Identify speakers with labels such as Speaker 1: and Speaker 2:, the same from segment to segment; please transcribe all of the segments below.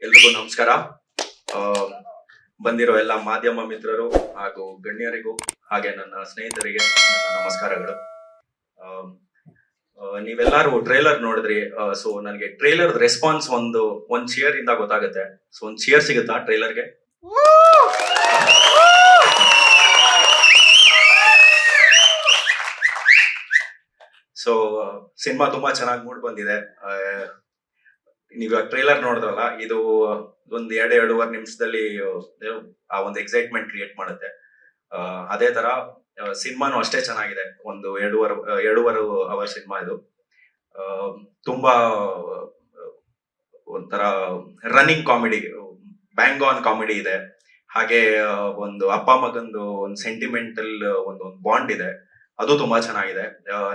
Speaker 1: ಎಲ್ರಿಗೂ ನಮಸ್ಕಾರ. ಬಂದಿರೋ ಎಲ್ಲ ಮಾಧ್ಯಮ ಮಿತ್ರರು ಹಾಗೂ ಗಣ್ಯರಿಗೂ ಹಾಗೆ ನನ್ನ ಸ್ನೇಹಿತರಿಗೆ ನನ್ನ ನಮಸ್ಕಾರಗಳು. ನೀವೆಲ್ಲರೂ ಟ್ರೇಲರ್ ನೋಡಿದ್ರಿ. ಸೊ ನನಗೆ ಟ್ರೇಲರ್ ರೆಸ್ಪಾನ್ಸ್ ಒಂದ್ ಚಿಯರ್ ಇಂದ ಗೊತ್ತಾಗುತ್ತೆ. ಸೊ ಒಂದ್ ಚಿಯರ್ ಸಿಗುತ್ತಾ ಟ್ರೇಲರ್ಗೆ? ಸೊ ಸಿನಿಮಾ ತುಂಬಾ ಚೆನ್ನಾಗಿ ಮೂಡ್ ಬಂದಿದೆ. ನೀವು ಟ್ರೇಲರ್ ನೋಡಿದ್ರಲ್ಲ, ಇದು ಒಂದ್ 2-2.5 ನಿಮಿಷದಲ್ಲಿ ಆ ಒಂದು ಎಕ್ಸೈಟ್ಮೆಂಟ್ ಕ್ರಿಯೇಟ್ ಮಾಡುತ್ತೆ. ಅದೇ ತರ ಸಿನಿಮಾನು ಅಷ್ಟೇ ಚೆನ್ನಾಗಿದೆ. ಒಂದು 2.5 ಅವರ್ ಸಿನಿಮಾ ಇದು. ತುಂಬಾ ಒಂಥರ running comedy, bang on comedy ಇದೆ. ಹಾಗೆ ಒಂದು ಅಪ್ಪ ಮಗಂದು ಒಂದು ಸೆಂಟಿಮೆಂಟಲ್ ಒಂದು ಬಾಂಡ್ ಇದೆ. ಅದು ತುಂಬಾ ಚೆನ್ನಾಗಿದೆ.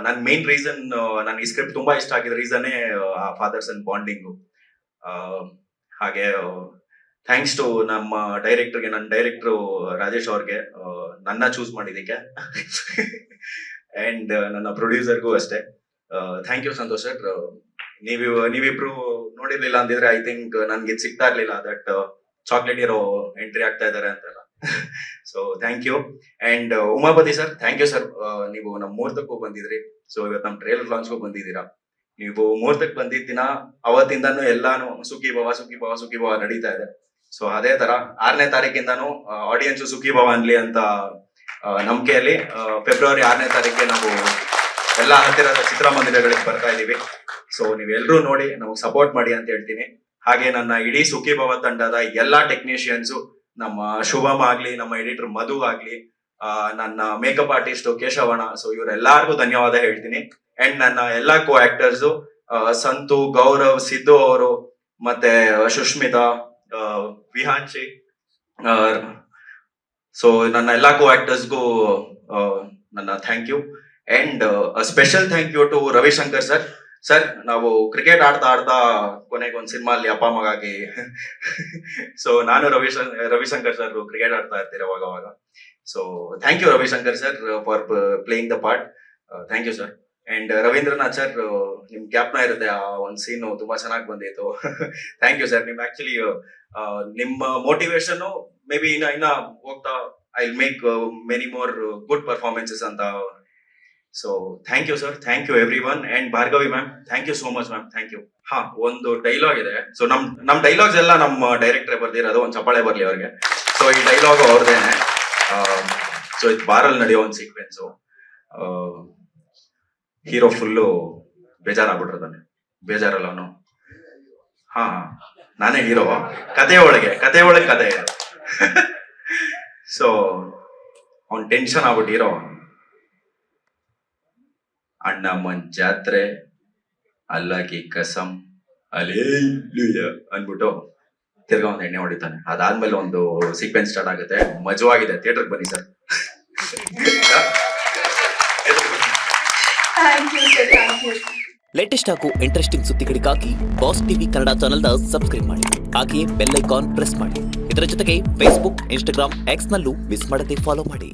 Speaker 1: ನನ್ ಮೇನ್ ರೀಸನ್, ನನ್ ಈ ಸ್ಕ್ರಿಪ್ಟ್ ತುಂಬಾ ಇಷ್ಟ ಆಗಿದ ರೀಸನ್ನೇ ಆ ಫಾದರ್ ಸನ್ ಬಾಂಡಿಂಗು. ಹಾಗೆ ಥ್ಯಾಂಕ್ಸ್ ಟು ನಮ್ಮ ಡೈರೆಕ್ಟರ್ಗೆ, ನನ್ನ ಡೈರೆಕ್ಟ್ರು ರಾಜೇಶ್ ಅವ್ರಿಗೆ ನನ್ನ ಚೂಸ್ ಮಾಡಿದಕ್ಕೆ ಅಂಡ್ ನನ್ನ ಪ್ರೊಡ್ಯೂಸರ್ಗೂ ಅಷ್ಟೇ. Thank you Santosh sir. ನೀವಿಬ್ರು ನೋಡಿರ್ಲಿಲ್ಲ ಅಂದಿದ್ರೆ ಐ ಥಿಂಕ್ ನನ್ಗೆ ಇದು ಸಿಗ್ತಾ ಇರ್ಲಿಲ್ಲ, ದಟ್ ಚಾಕ್ಲೇಟ್ ಹೀರೋ ಎಂಟ್ರಿ ಆಗ್ತಾ ಇದಾರೆ ಅಂತೆಲ್ಲ. So thank you. And Umapati sir, thank you sir. ನೀವು ನಮ್ಮ ಮುಹೂರ್ತಕ್ಕೂ ಬಂದಿದ್ರಿ. ಸೊ ಇವತ್ತು ನಮ್ಮ ಟ್ರೇಲರ್ ಲಾಂಚ್ಗೂ ಬಂದಿದ್ದೀರಾ. ನೀವು ಮುಹೂರ್ತಕ್ಕೆ ಬಂದಿದ್ದ ದಿನ ಅವತ್ತಿಂದಾನು ಎಲ್ಲಾನು ಸುಖಿ ಭವ ನಡೀತಾ ಇದೆ. ಸೊ ಅದೇ ತರ 6ನೇ ತಾರೀಕಿಂದಾನು ಆಡಿಯನ್ಸ್ ಸುಖಿ ಭವ ಅನ್ಲಿ ಅಂತ ನಂಬಿಕೆಯಲ್ಲಿ ಫೆಬ್ರವರಿ 6ನೇ ತಾರೀಕಿಗೆ ನಾವು ಎಲ್ಲಾ ಹತ್ತಿರದ ಚಿತ್ರಮಂದಿರಗಳಿಗೆ ಬರ್ತಾ ಇದೀವಿ. ಸೊ ನೀವೆಲ್ಲರೂ ನೋಡಿ ನಮಗೆ ಸಪೋರ್ಟ್ ಮಾಡಿ ಅಂತ ಹೇಳ್ತೀನಿ. ಹಾಗೆ ನನ್ನ ಇಡೀ ಸುಖಿ ಭವ ತಂಡದ ಎಲ್ಲಾ ಟೆಕ್ನಿಷಿಯನ್ಸು, ನಮ್ಮ ಶುಭಮ್ ಆಗ್ಲಿ, ನಮ್ಮ ಎಡಿಟರ್ ಮಧು ಆಗ್ಲಿ, ನನ್ನ ಮೇಕಪ್ ಆರ್ಟಿಸ್ಟ್ ಕೇಶವಣ್ಣ, ಸೊ ಇವರೆಲ್ಲರಿಗೂ ಧನ್ಯವಾದ ಹೇಳ್ತೀನಿ. ಅಂಡ್ ನನ್ನ ಎಲ್ಲಾ ಕೋ ಆಕ್ಟರ್ಸ್ ಸಂತು, ಗೌರವ್, ಸಿದ್ದು ಅವರು, ಮತ್ತೆ ಸುಷ್ಮಿತಾ, ವಿಹಾನ್ಶಿ, ಸೊ ನನ್ನ ಎಲ್ಲಾ ಕೋ ಆಕ್ಟರ್ಸ್ಗೂ ನನ್ನ thank you. And special thank you to Ravishankar sir. Sir, ನಾವು ಕ್ರಿಕೆಟ್ ಆಡ್ತಾ ಕೊನೆಗೊಂದು ಸಿನಿಮಾ ಅಲ್ಲಿ ಅಪ್ಪ ಮಗಾಗಿ ಸೊ ನಾನು ರವಿಶಂಕರ್ ಸರ್ ಕ್ರಿಕೆಟ್ ಆಡ್ತಾ ಇರ್ತೀರಿ ಅವಾಗ. So thank you Ravishankar sir for playing the part. Thank you sir. And Ravindranath sir, ನಿಮ್ ಕ್ಯಾಪ್ನ ಇರುತ್ತೆ ಆ ಒಂದ್ ಸೀನ್ ತುಂಬಾ ಚೆನ್ನಾಗಿ ಬಂದಿತ್ತು. ಥ್ಯಾಂಕ್ ಯು ಸರ್. ನಿಮ್ ಆಕ್ಚುಲಿ ನಿಮ್ಮ ಮೋಟಿವೇಶನ್ ಮೇ ಬಿ ಇನ್ನ ಹೋಗ್ತಾ I will make many more good performances ಅಂತ. So thank you sir. Thank you everyone. And Bhargavi ma'am, thank you so much ma'am. Thank you. ಒಂದು ಡೈಲಾಗ್ ಇದೆ. ಸೊ ನಮ್ dialogues ಎಲ್ಲ ನಮ್ಮ director ಬರ್ದಿರೋದು. ಒಂದ್ ಚಪ್ಪಾಳೆ ಬರ್ಲಿ ಅವ್ರಿಗೆ. ಸೊ ಈ ಡೈಲಾಗ್ ಅವ್ರದೇನೆ. ಸೊ ಇದು ಬಾರಲ್ಲಿ ನಡೆಯೋ ಒಂದು ಸೀಕ್ವೆನ್ಸು. ಹೀರೋ ಫುಲ್ಲು ಬೇಜಾರಾಗ್ಬಿಟ್ಟಿರ್ತಾನೆ. ಬೇಜಾರಲ್ಲ ಅವನು. ನಾನೇ ಹೀರೋ. ಕತೆ ಒಳಗೆ ಕತೆ ಇದೆ. ಸೊ ಅವ್ನ್ ಟೆನ್ಷನ್ ಆಗ್ಬಿಟ್ಟು ಹೀರೋ, ಅಣ್ಣಮ್ಮನ್ ಜಾತ್ರೆ ಅಲ್ಲಾಕಿ ಕಸಂ ಅಲೇಲುಯ್ಯ ಅನ್ಬಿಟ್ಟು ತಿರ್ಗಾ ಒಂದು ಎಣ್ಣೆ ಹೊಡಿತಾನೆ. ಅದಾದ್ಮೇಲೆ ಒಂದು ಸೀಕ್ವೆನ್ಸ್ ಸ್ಟಾರ್ಟ್ ಆಗುತ್ತೆ. ಮಜವಾಗಿದೆ. ಥಿಯೇಟರ್ಗೆ ಬನ್ನಿ ಸರ್.
Speaker 2: ಲೇಟೆಸ್ಟ್ ಹಾಗೂ ಇಂಟ್ರೆಸ್ಟಿಂಗ್ ಸುದ್ದಿಗಳಿಗಾಗಿ ಬಾಸ್ ಟಿವಿ ಕನ್ನಡ ಚಾನೆಲ್ನ ಸಬ್ಸ್ಕ್ರೈಬ್ ಮಾಡಿ. ಹಾಗೆಯೇ ಬೆಲ್ ಐಕಾನ್ ಪ್ರೆಸ್ ಮಾಡಿ. ಇದರ ಜೊತೆಗೆ ಫೇಸ್ಬುಕ್, ಇನ್ಸ್ಟಾಗ್ರಾಮ್, ಎಕ್ಸ್ ನಲ್ಲೂ ಮಿಸ್ ಮಾಡದೆ ಫಾಲೋ ಮಾಡಿ.